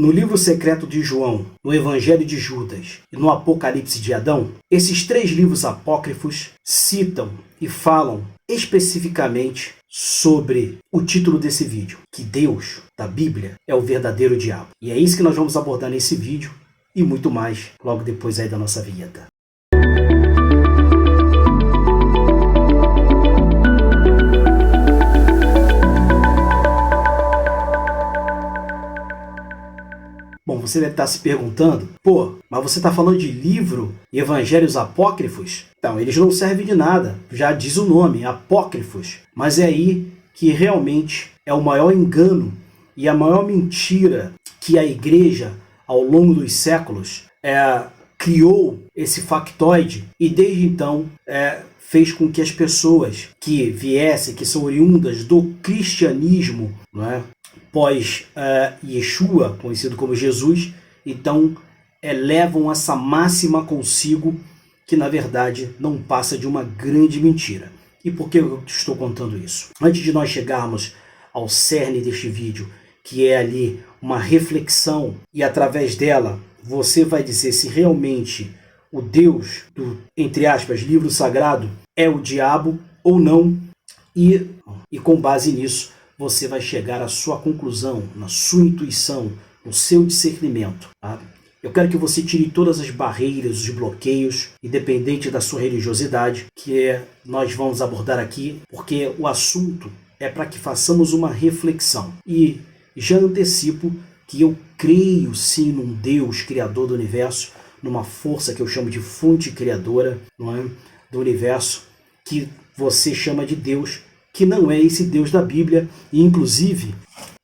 no livro secreto de João, no Evangelho de Judas e no Apocalipse de Adão, esses 3 livros apócrifos citam e falam especificamente sobre o título desse vídeo, que Deus, da Bíblia, é o verdadeiro diabo. E é isso que nós vamos abordar nesse vídeo e muito mais logo depois aí da nossa vinheta. Bom, você deve estar se perguntando, mas você está falando de livro e evangelhos apócrifos? Então, eles não servem de nada, já diz o nome, apócrifos. Mas é aí que realmente é o maior engano e a maior mentira que a igreja, ao longo dos séculos, criou esse factoide e desde então fez com que as pessoas que viessem, que são oriundas do cristianismo, não é? Pós Yeshua, conhecido como Jesus, então levam essa máxima consigo, que na verdade não passa de uma grande mentira. E por que eu estou contando isso? Antes de nós chegarmos ao cerne deste vídeo, que é ali uma reflexão, e através dela você vai dizer se realmente o Deus do, entre aspas, livro sagrado é o diabo ou não, e com base nisso você vai chegar à sua conclusão, na sua intuição, no seu discernimento. Tá? Eu quero que você tire todas as barreiras, os bloqueios, independente da sua religiosidade, que nós vamos abordar aqui, porque o assunto é para que façamos uma reflexão. E já antecipo que eu creio sim num Deus criador do universo, numa força que eu chamo de fonte criadora, não é? Do universo, que você chama de Deus, que não é esse Deus da Bíblia. E inclusive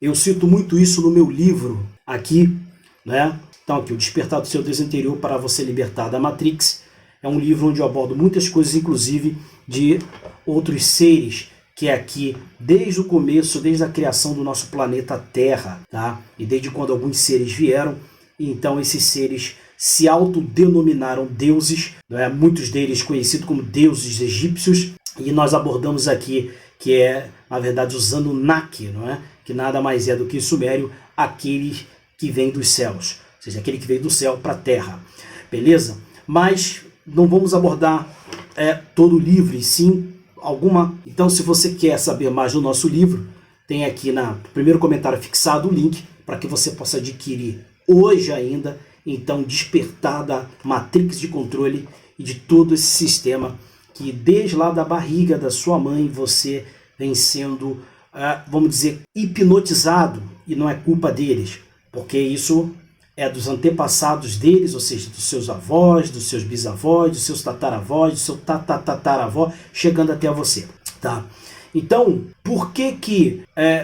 eu cito muito isso no meu livro aqui, né? Então aqui, O Despertar do Seu Deus Interior para Você Libertar da Matrix, é um livro onde eu abordo muitas coisas, inclusive de outros seres que é aqui desde o começo, desde a criação do nosso planeta Terra, tá? E desde quando alguns seres vieram, e então esses seres se autodenominaram deuses, né? Muitos deles conhecidos como deuses egípcios, e nós abordamos aqui que é, na verdade, usando o Nak, não é? Que nada mais é do que sumério, aquele que vem dos céus, ou seja, aquele que veio do céu para a terra, beleza? Mas não vamos abordar todo o livro, e sim alguma. Então, se você quer saber mais do nosso livro, tem aqui no primeiro comentário fixado o link para que você possa adquirir hoje ainda, então, Despertar da Matrix de Controle e de todo esse sistema que desde lá da barriga da sua mãe você vem sendo, vamos dizer, hipnotizado, e não é culpa deles, porque isso é dos antepassados deles, ou seja, dos seus avós, dos seus bisavós, dos seus tataravós, do seu tataravó, chegando até você, tá? Então, por que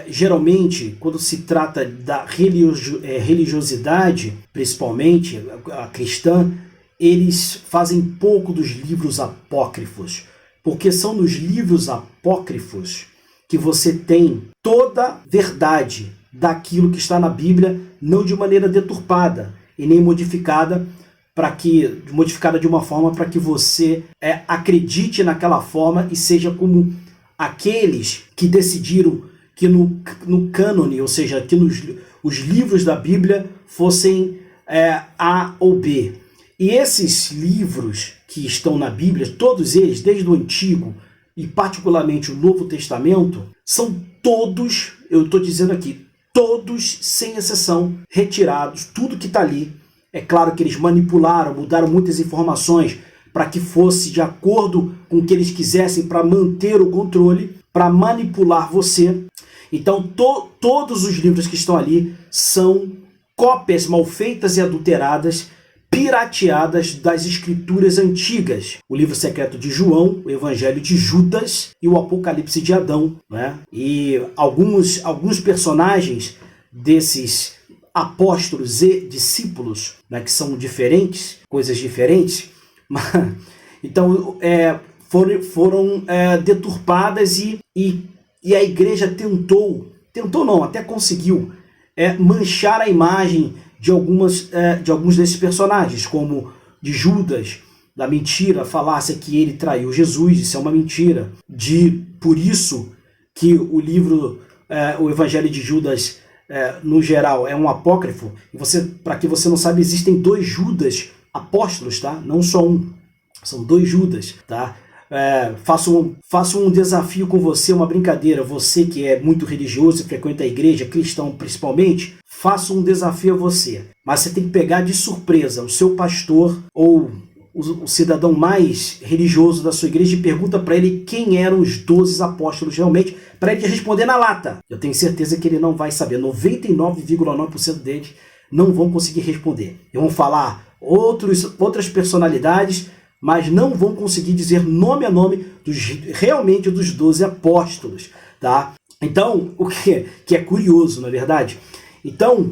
geralmente, quando se trata da religiosidade, principalmente a cristã, eles fazem pouco dos livros apócrifos? Porque são nos livros apócrifos que você tem toda a verdade daquilo que está na Bíblia, não de maneira deturpada e nem modificada de uma forma para que você acredite naquela forma e seja como aqueles que decidiram que no cânone, ou seja, que os livros da Bíblia fossem A ou B. E esses livros que estão na Bíblia, todos eles, desde o Antigo e particularmente o Novo Testamento, são todos, eu estou dizendo aqui, todos, sem exceção, retirados, tudo que está ali. É claro que eles manipularam, mudaram muitas informações para que fosse de acordo com o que eles quisessem, para manter o controle, para manipular você. Então, todos os livros que estão ali são cópias mal feitas e adulteradas, pirateadas das escrituras antigas. O livro secreto de João, o Evangelho de Judas e o Apocalipse de Adão, né? E alguns personagens desses apóstolos e discípulos, né, que são diferentes, coisas diferentes, então foram deturpadas e a igreja tentou não, até conseguiu manchar a imagem de alguns desses personagens, como de Judas, da mentira, falácia que ele traiu Jesus, isso é uma mentira. Por isso que o livro, o Evangelho de Judas no geral, é um apócrifo. E para que você não saiba, existem 2 Judas apóstolos, tá? Não só um. São 2 Judas, tá? Faço um desafio com você, uma brincadeira. Você que é muito religioso e frequenta a igreja, cristão principalmente, faço um desafio a você. Mas você tem que pegar de surpresa o seu pastor ou o cidadão mais religioso da sua igreja e pergunta para ele quem eram os 12 apóstolos realmente, para ele responder na lata. Eu tenho certeza que ele não vai saber. 99,9% deles não vão conseguir responder. E vão falar outras personalidades, mas não vão conseguir dizer nome a nome realmente dos 12 apóstolos, tá? Então, o que é curioso, na verdade. Então,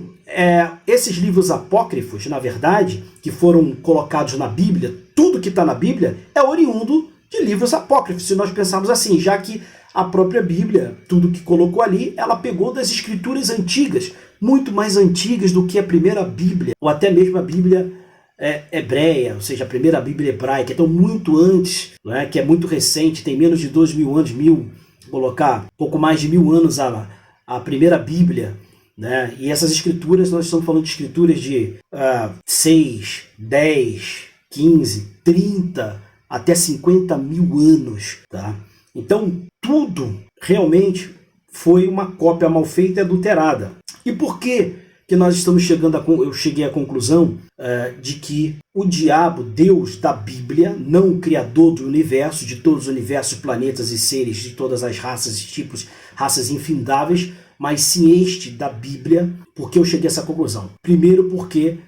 esses livros apócrifos, na verdade, que foram colocados na Bíblia, tudo que está na Bíblia é oriundo de livros apócrifos, se nós pensarmos assim, já que a própria Bíblia, tudo que colocou ali, ela pegou das escrituras antigas, muito mais antigas do que a primeira Bíblia, ou até mesmo a Bíblia hebreia, ou seja, a primeira Bíblia hebraica, então muito antes, né, que é muito recente, tem menos de 2.000 anos, colocar pouco mais de 1.000 anos a primeira Bíblia, né? E essas escrituras, nós estamos falando de escrituras de 6, 10, 15, 30, até 50.000 anos, tá? Então, tudo realmente foi uma cópia mal feita e adulterada. E por que nós estamos eu cheguei à conclusão de que o diabo, Deus da Bíblia, não o criador do universo, de todos os universos, planetas e seres, de todas as raças e tipos, raças infindáveis, mas sim este da Bíblia? Por que eu cheguei a essa conclusão? Primeiro porque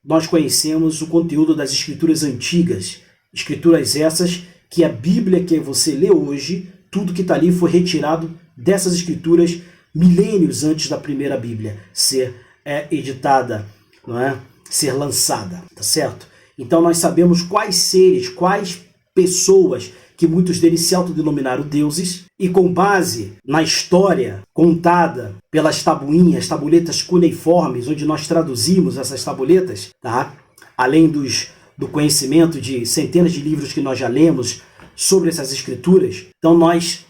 nós conhecemos o conteúdo das escrituras antigas, escrituras essas que a Bíblia que você lê hoje, tudo que está ali foi retirado dessas escrituras milênios antes da primeira Bíblia ser editada, não é? Ser lançada, tá certo? Então nós sabemos quais seres, quais pessoas, que muitos deles se autodenominaram deuses, e com base na história contada pelas tabuletas cuneiformes, onde nós traduzimos essas tabuletas, tá? Além do conhecimento de centenas de livros que nós já lemos sobre essas escrituras, então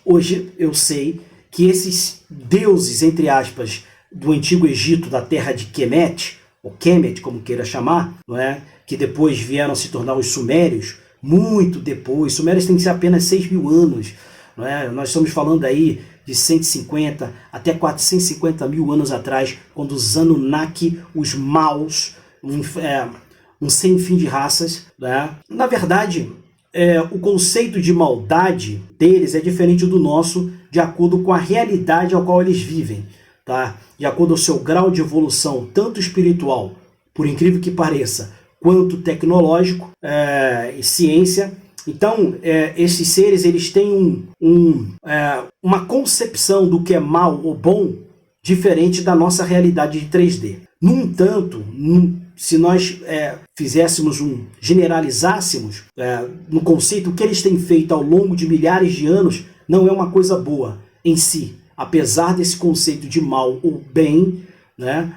hoje eu sei que esses deuses, entre aspas, do Antigo Egito, da terra de Kemet, ou Kemet, como queira chamar, não é? Que depois vieram se tornar os Sumérios, muito depois. Sumérios têm que ser apenas 6.000 anos. Não é? Nós estamos falando aí de 150 até 450.000 anos atrás, quando os Anunnaki, os maus, um sem fim de raças. Né? Na verdade, o conceito de maldade deles é diferente do nosso, de acordo com a realidade ao qual eles vivem. Tá? De acordo ao seu grau de evolução, tanto espiritual, por incrível que pareça, quanto tecnológico e ciência. Então, esses seres eles têm uma concepção do que é mal ou bom diferente da nossa realidade de 3D. No entanto, se nós generalizássemos no conceito, o que eles têm feito ao longo de milhares de anos não é uma coisa boa em si. Apesar desse conceito de mal ou bem, né,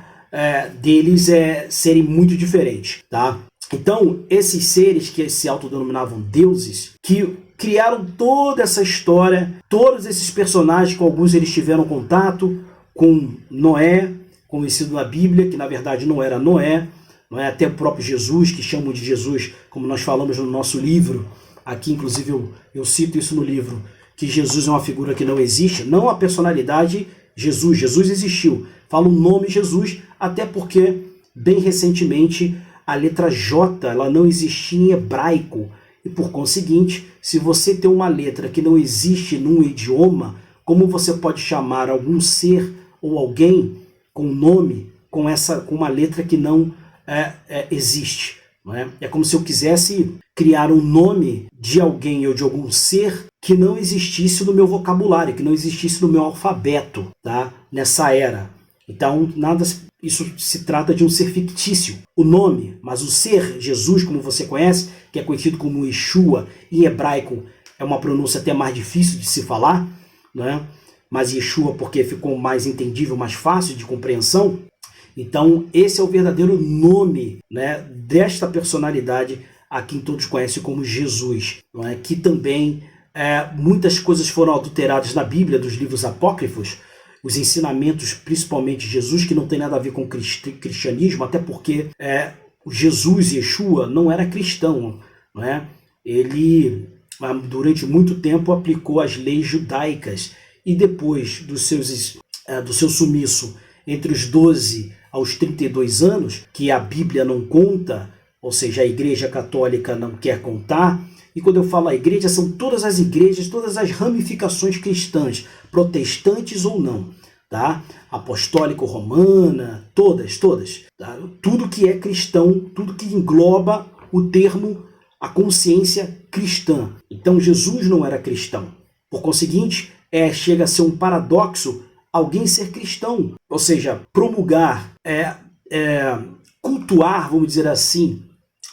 deles serem muito diferentes, tá? Então, esses seres que se autodenominavam deuses, que criaram toda essa história, todos esses personagens, com alguns eles tiveram contato com Noé, conhecido na Bíblia, que na verdade não era Noé, não é até o próprio Jesus, que chamam de Jesus, como nós falamos no nosso livro, aqui inclusive eu cito isso no livro, que Jesus é uma figura que não existe, não a personalidade Jesus. Jesus existiu. Fala o nome Jesus, até porque, bem recentemente, a letra J ela não existia em hebraico. E, por conseguinte, se você tem uma letra que não existe num idioma, como você pode chamar algum ser ou alguém com nome com uma letra que não existe? Não é? É como se eu quisesse criar um nome de alguém ou de algum ser que não existisse no meu vocabulário, que não existisse no meu alfabeto, tá? Nessa era. Então, isso se trata de um ser fictício. O nome, mas o ser, Jesus, como você conhece, que é conhecido como Yeshua, em hebraico é uma pronúncia até mais difícil de se falar, né? Mas Yeshua porque ficou mais entendível, mais fácil de compreensão. Então, esse é o verdadeiro nome, né, desta personalidade a quem todos conhecem como Jesus, não é? Que também muitas coisas foram adulteradas na Bíblia, dos livros apócrifos, os ensinamentos, principalmente de Jesus, que não tem nada a ver com cristianismo, até porque Jesus, Yeshua, não era cristão, não é? Ele, durante muito tempo, aplicou as leis judaicas e depois do seu sumiço entre os 12 aos 32 anos, que a Bíblia não conta, ou seja, a Igreja Católica não quer contar, e quando eu falo a igreja, são todas as igrejas, todas as ramificações cristãs, protestantes ou não, tá? Apostólico-romana, todas, tá? Tudo que é cristão, tudo que engloba o termo, a consciência cristã. Então Jesus não era cristão. Por conseguinte, chega a ser um paradoxo alguém ser cristão, ou seja, promulgar, cultuar, vamos dizer assim,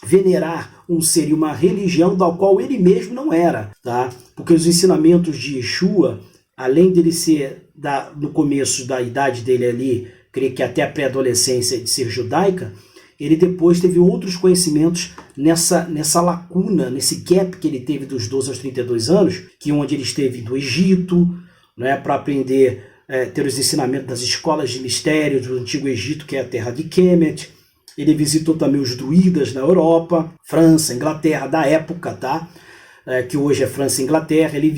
venerar um ser e uma religião da qual ele mesmo não era, tá? Porque os ensinamentos de Yeshua, além dele ser no começo da idade dele ali, creio que até a pré-adolescência de ser judaica, ele depois teve outros conhecimentos nessa lacuna, nesse gap que ele teve dos 12 aos 32 anos, que onde ele esteve do Egito, né, para aprender, ter os ensinamentos das escolas de mistérios do Antigo Egito, que é a terra de Kemet. Ele visitou também os druidas na Europa, França, Inglaterra, da época, tá? Que hoje é França e Inglaterra. Ele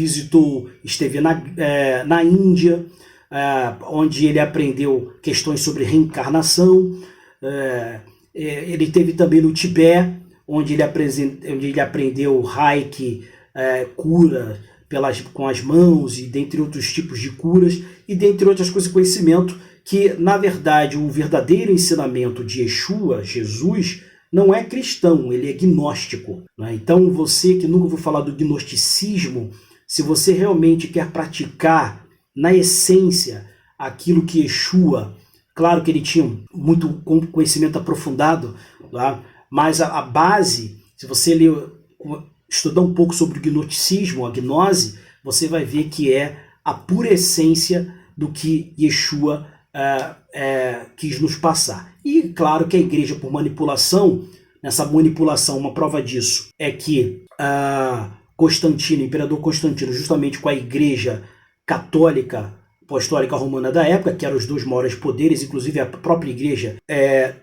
esteve na Índia, onde ele aprendeu questões sobre reencarnação. Ele esteve também no Tibete, onde ele aprendeu Reiki, cura com as mãos, e dentre outros tipos de curas, e dentre outras coisas, conhecimento que, na verdade, o verdadeiro ensinamento de Yeshua, Jesus, não é cristão, ele é gnóstico, né? Então, você que nunca ouviu falar do gnosticismo, se você realmente quer praticar, na essência, aquilo que Yeshua, claro que ele tinha muito conhecimento aprofundado, tá? Mas a base, se você estudar um pouco sobre o gnosticismo, a gnose, você vai ver que é a pura essência do que Yeshua quis nos passar. E claro que a igreja, por manipulação, nessa manipulação, uma prova disso é que Constantino, o imperador Constantino, justamente com a igreja católica, apostólica romana da época, que eram os dois maiores poderes, inclusive a própria igreja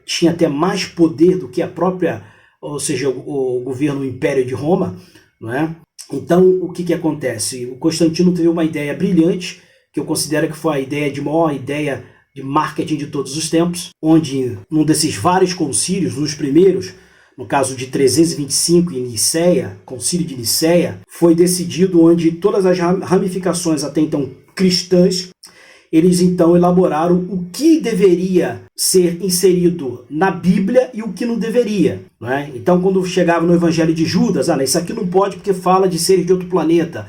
tinha até mais poder do que a própria, ou seja, o governo, o Império de Roma, não é? Então, o que acontece? O Constantino teve uma ideia brilhante, que eu considero que foi a maior ideia de marketing de todos os tempos, onde, num desses vários concílios, nos primeiros, no caso de 325 em Niceia, concílio de Niceia, foi decidido onde todas as ramificações até então cristãs, eles então elaboraram o que deveria ser inserido na Bíblia e o que não deveria, né? Então, quando chegava no Evangelho de Judas, isso aqui não pode porque fala de seres de outro planeta.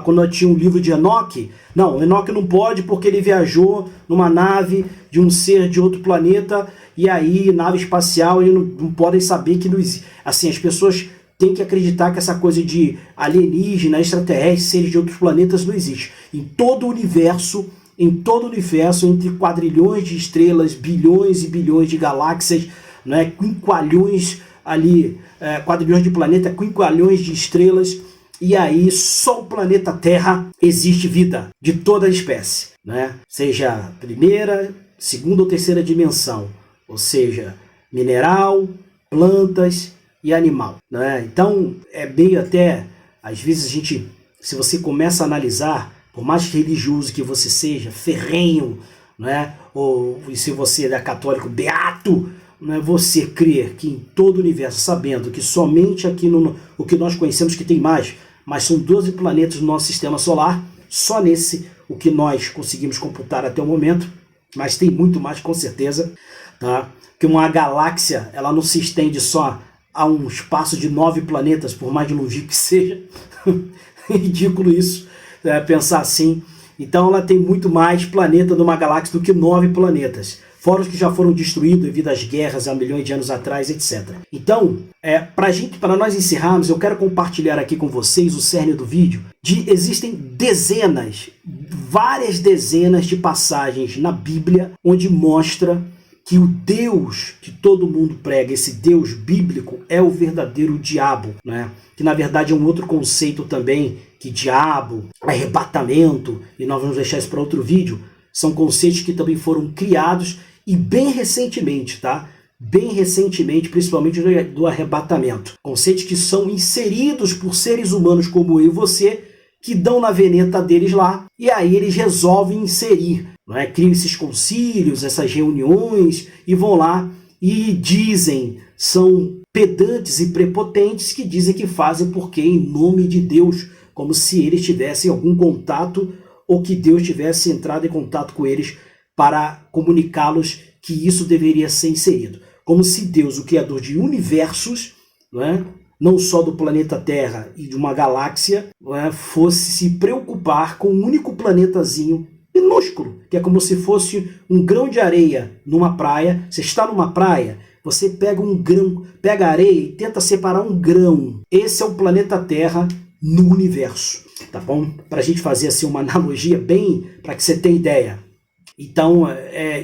Quando tinha um livro de Enoque, não, Enoque não pode porque ele viajou numa nave de um ser de outro planeta, e aí, nave espacial, eles não podem saber que não existe. Assim, as pessoas têm que acreditar que essa coisa de alienígena, extraterrestre, seres de outros planetas não existe. Em todo o universo, entre quadrilhões de estrelas, bilhões e bilhões de galáxias, né, quinqualhões ali, quadrilhões de planetas, quinqualhões de estrelas, e aí só o planeta Terra existe vida de toda a espécie, né? Seja primeira, segunda ou terceira dimensão, ou seja, mineral, plantas e animal, né? Então é meio até, às vezes se você começa a analisar, por mais religioso que você seja, ferrenho, né? Ou se você é católico, beato, né? Você crer que em todo o universo, sabendo que somente aqui o que nós conhecemos, que tem mais, mas são 12 planetas no nosso sistema solar, só nesse o que nós conseguimos computar até o momento, mas tem muito mais com certeza, tá? Que uma galáxia, ela não se estende só a um espaço de 9 planetas, por mais longe que seja. É ridículo isso, pensar assim. Então ela tem muito mais planeta numa galáxia do que 9 planetas, fora os que já foram destruídos devido às guerras há milhões de anos atrás, etc. Então, para nós encerrarmos, eu quero compartilhar aqui com vocês o cerne do vídeo. Existem várias dezenas de passagens na Bíblia onde mostra que o Deus que todo mundo prega, esse Deus bíblico, é o verdadeiro diabo, né? Que na verdade é um outro conceito também, que diabo, arrebatamento, e nós vamos deixar isso para outro vídeo, são conceitos que também foram criados e bem recentemente, tá? Bem recentemente, principalmente do arrebatamento. Conceitos que são inseridos por seres humanos como eu e você, que dão na veneta deles lá, e aí eles resolvem inserir, não é? Criam esses concílios, essas reuniões, e vão lá e dizem, são pedantes e prepotentes que dizem que fazem porque em nome de Deus, como se eles tivessem algum contato ou que Deus tivesse entrado em contato com eles para comunicá-los que isso deveria ser inserido. Como se Deus, o Criador de universos, não só do planeta Terra e de uma galáxia, fosse se preocupar com um único planetazinho minúsculo, que é como se fosse um grão de areia numa praia. Você está numa praia, você pega um grão, pega areia e tenta separar um grão. Esse é o planeta Terra no universo, tá bom? Para a gente fazer assim uma analogia bem, para que você tenha ideia. Então,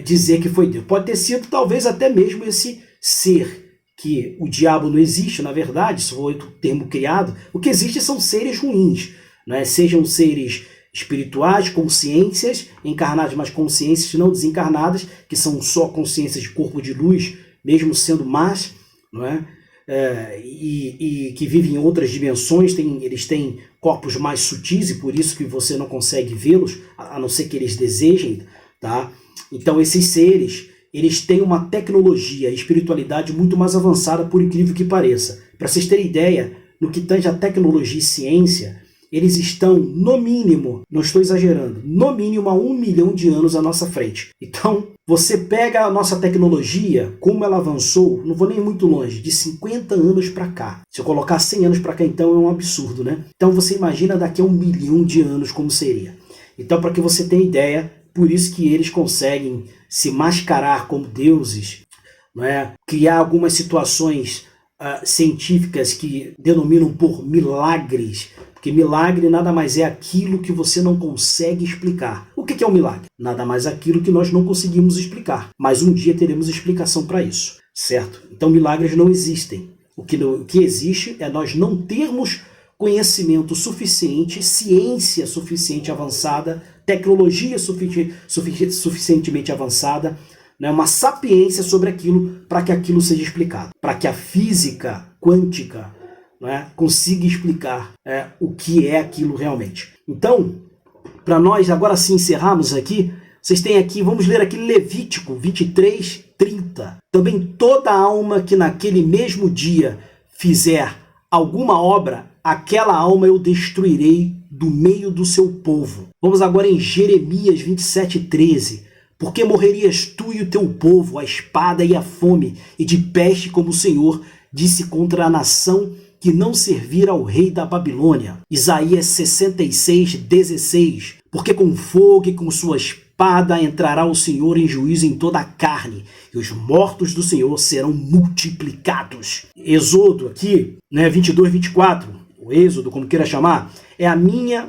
dizer que foi Deus. Pode ter sido talvez até mesmo esse ser, que o diabo não existe, na verdade, isso foi o termo criado. O que existe são seres ruins, né? Sejam seres espirituais, consciências, encarnadas, mas consciências não desencarnadas, que são só consciências de corpo de luz, mesmo sendo más, não é? E que vivem em outras dimensões, eles têm corpos mais sutis e por isso que você não consegue vê-los, a não ser que eles desejem, tá? Então esses seres, eles têm uma tecnologia e espiritualidade muito mais avançada, por incrível que pareça. Para vocês terem ideia, no que tange a tecnologia e ciência, eles estão, no mínimo, não estou exagerando, no mínimo a 1 milhão de anos à nossa frente. Então, você pega a nossa tecnologia, como ela avançou, não vou nem muito longe, de 50 anos para cá. Se eu colocar 100 anos para cá, então é um absurdo, né? Então você imagina daqui a 1 milhão de anos como seria. Então, para que você tenha ideia, por isso que eles conseguem se mascarar como deuses, não é? Criar algumas situações científicas que denominam por milagres, porque milagre nada mais é aquilo que você não consegue explicar. O que é um milagre? Nada mais aquilo que nós não conseguimos explicar, mas um dia teremos explicação para isso, certo? Então milagres não existem. O que existe é nós não termos conhecimento suficiente, ciência suficiente avançada, tecnologia suficientemente avançada, né, uma sapiência sobre aquilo para que aquilo seja explicado, para que a física quântica, né, consiga explicar o que é aquilo realmente. Então, para nós agora sim encerrarmos aqui, vocês têm aqui, vamos ler aqui Levítico 23:30. Também toda alma que naquele mesmo dia fizer alguma obra, aquela alma eu destruirei do meio do seu povo. Vamos agora em Jeremias 27:13. Porque morrerias tu e o teu povo, a espada e a fome, e de peste como o Senhor disse contra a nação que não servir ao rei da Babilônia. Isaías 66:16. Porque com fogo e com sua espada entrará o Senhor em juízo em toda a carne, e os mortos do Senhor serão multiplicados. Êxodo aqui, 22:24, o Êxodo, como queira chamar, é a minha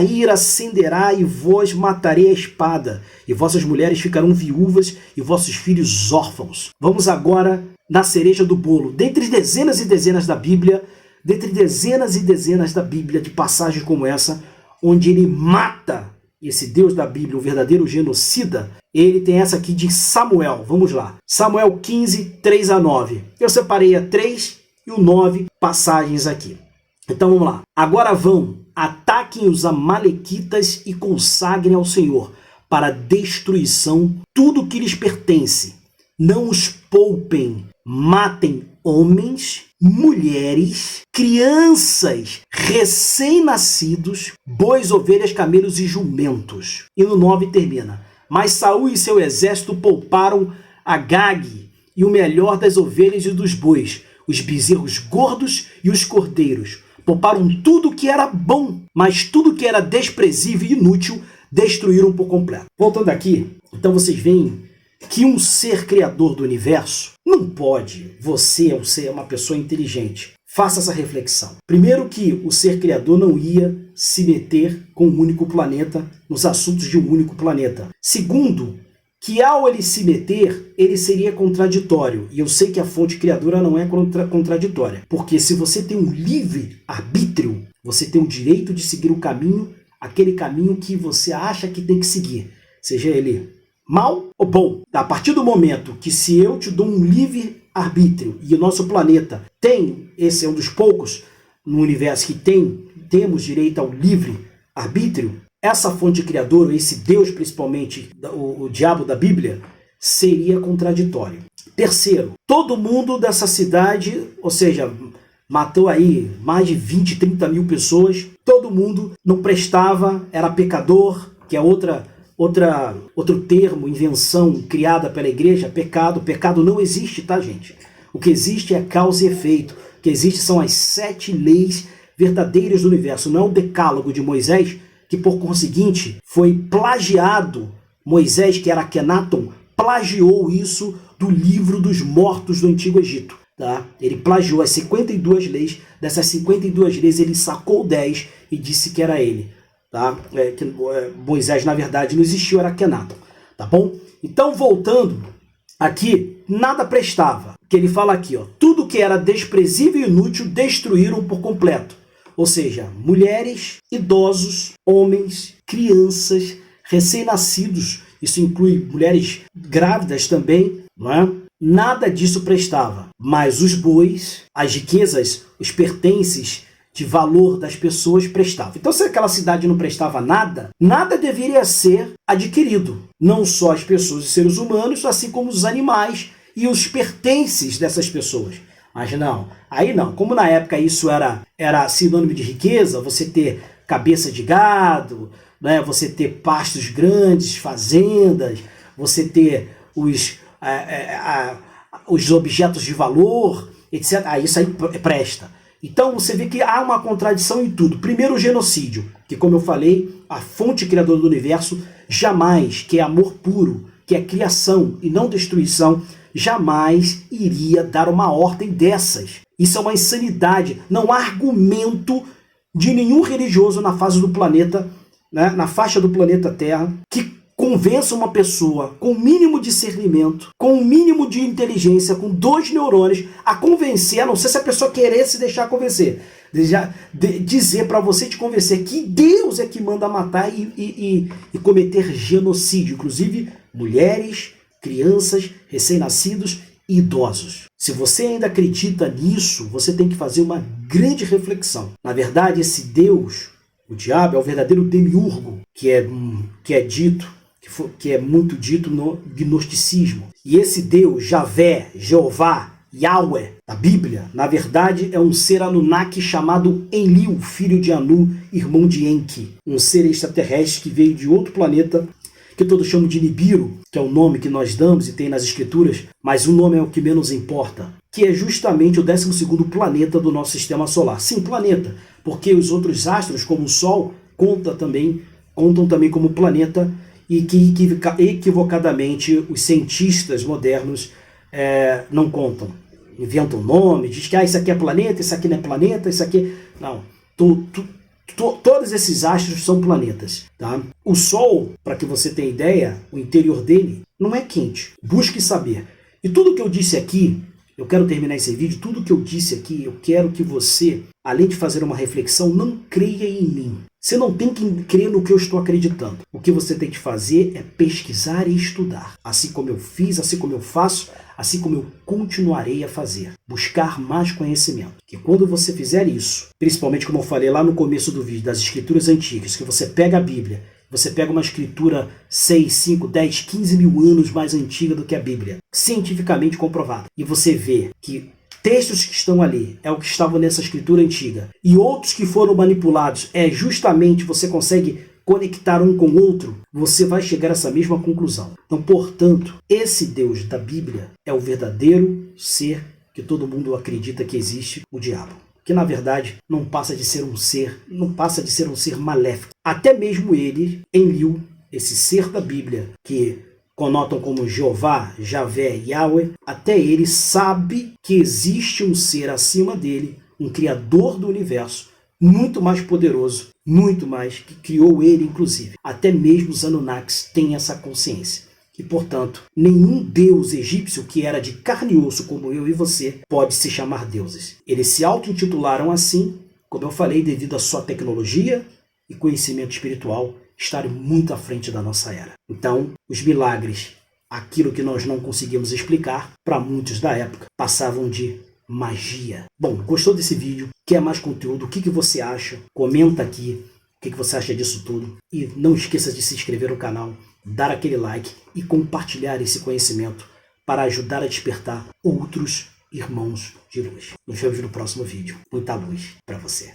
ira acenderá e vós matarei a espada, e vossas mulheres ficarão viúvas e vossos filhos órfãos. Vamos agora na cereja do bolo. Dentre dezenas e dezenas da Bíblia, de passagens como essa, onde ele mata esse Deus da Bíblia, o verdadeiro genocida, ele tem essa aqui de Samuel. Vamos lá. Samuel 15:3-9. Eu separei a 3 e o 9 passagens aqui. Então vamos lá. Agora vão, ataquem os amalequitas e consagrem ao Senhor para destruição tudo que lhes pertence. Não os poupem, matem homens, mulheres, crianças, recém-nascidos, bois, ovelhas, camelos e jumentos. E no 9 termina. Mas Saul e seu exército pouparam Agag e o melhor das ovelhas e dos bois, os bezerros gordos e os cordeiros. Pouparam tudo que era bom, mas tudo que era desprezível e inútil destruíram por completo. Voltando aqui, então vocês veem que um ser criador do universo não pode, você é uma pessoa inteligente. Faça essa reflexão. Primeiro que o ser criador não ia se meter com um único planeta, nos assuntos de um único planeta. Segundo, que ao ele se meter, ele seria contraditório. E eu sei que a fonte criadora não é contraditória. Porque se você tem um livre arbítrio, você tem o direito de seguir o caminho, aquele caminho que você acha que tem que seguir. seja ele mal ou bom. A partir do momento que se eu te dou um livre-arbítrio e o nosso planeta tem, esse é um dos poucos no universo que temos direito ao livre-arbítrio, essa fonte criadora, esse Deus principalmente, o diabo da Bíblia, seria contraditório. Terceiro, todo mundo dessa cidade, ou seja, matou aí mais de 20, 30 mil pessoas, todo mundo não prestava, era pecador, que é outro termo, invenção criada pela igreja, pecado. Pecado não existe, tá, gente? O que existe é causa e efeito. O que existe são as 7 leis verdadeiras do universo. Não é o decálogo de Moisés, que por conseguinte foi plagiado. Moisés, que era Akenaton, plagiou isso do livro dos mortos do Antigo Egito. Tá? Ele plagiou as 52 leis. Dessas 52 leis ele sacou 10 e disse que era ele. Tá? Moisés, na verdade, não existiu, era Akenaton. Tá bom? Então, voltando aqui, nada prestava. Que ele fala aqui, ó, tudo que era desprezível e inútil destruíram por completo. Ou seja, mulheres, idosos, homens, crianças, recém-nascidos, isso inclui mulheres grávidas também, não é? Nada disso prestava, mas os bois, as riquezas, os pertences de valor das pessoas prestavam. Então, se aquela cidade não prestava nada, nada deveria ser adquirido. Não só as pessoas e seres humanos, assim como os animais e os pertences dessas pessoas. Mas não, aí não. Como na época isso era sinônimo de riqueza, você ter cabeça de gado, né, você ter pastos grandes, fazendas, você ter os objetos de valor, etc. Isso aí presta. Então você vê que há uma contradição em tudo. Primeiro, o genocídio, que como eu falei, a fonte criadora do universo jamais, que é amor puro, que é criação e não destruição, jamais iria dar uma ordem dessas. Isso é uma insanidade. Não há argumento de nenhum religioso na face do planeta, né, na faixa do planeta Terra, que convença uma pessoa com o mínimo de discernimento, com o mínimo de inteligência, com 2 neurônios, a convencer, a não ser se a pessoa querer se deixar convencer, dizer para você te convencer que Deus é que manda matar e cometer genocídio, inclusive mulheres, crianças, recém-nascidos e idosos. Se você ainda acredita nisso, você tem que fazer uma grande reflexão. Na verdade, esse Deus, o diabo, é o verdadeiro demiurgo que é muito dito no gnosticismo. E esse Deus, Javé, Jeová, Yahweh, da Bíblia, na verdade é um ser Anunnaki chamado Enlil, filho de Anu, irmão de Enki. Um ser extraterrestre que veio de outro planeta, que todos chamam de Nibiru, que é o nome que nós damos e tem nas escrituras, mas o nome é o que menos importa, que é justamente o 12º planeta do nosso sistema solar. Sim, planeta, porque os outros astros, como o Sol, contam também como planeta, e que equivocadamente os cientistas modernos não contam. Inventam nome, diz que isso aqui é planeta, isso aqui não é planeta, isso aqui... Não, todos esses astros são planetas. Tá? O Sol, para que você tenha ideia, o interior dele não é quente. Busque saber. E tudo que eu disse aqui, eu quero terminar esse vídeo, tudo que eu disse aqui, eu quero que você, além de fazer uma reflexão, não creia em mim. Você não tem que crer no que eu estou acreditando. O que você tem que fazer é pesquisar e estudar. Assim como eu fiz, assim como eu faço, assim como eu continuarei a fazer. Buscar mais conhecimento. Que quando você fizer isso, principalmente como eu falei lá no começo do vídeo, das escrituras antigas, que você pega a Bíblia, você pega uma escritura 6, 5, 10, 15 mil anos mais antiga do que a Bíblia, cientificamente comprovada, e você vê que textos que estão ali é o que estavam nessa escritura antiga, e outros que foram manipulados justamente você consegue conectar um com o outro, você vai chegar a essa mesma conclusão. Então, portanto, esse Deus da Bíblia é o verdadeiro ser que todo mundo acredita que existe, o diabo. Que na verdade não passa de ser um ser maléfico. Até mesmo ele, Enlil, esse ser da Bíblia, que conotam como Jeová, Javé, Yahweh, até ele sabe que existe um ser acima dele, um criador do universo, muito mais poderoso, muito mais, que criou ele inclusive. Até mesmo os Anunnakis têm essa consciência. E, portanto, nenhum deus egípcio que era de carne e osso como eu e você pode se chamar deuses. Eles se auto-intitularam assim, como eu falei, devido à sua tecnologia e conhecimento espiritual, estarem muito à frente da nossa era. Então, os milagres, aquilo que nós não conseguimos explicar, para muitos da época, passavam de magia. Bom, gostou desse vídeo? Quer mais conteúdo? O que você acha? Comenta aqui o que você acha disso tudo. E não esqueça de se inscrever no canal, dar aquele like e compartilhar esse conhecimento para ajudar a despertar outros irmãos de luz. Nos vemos no próximo vídeo. Muita luz para você.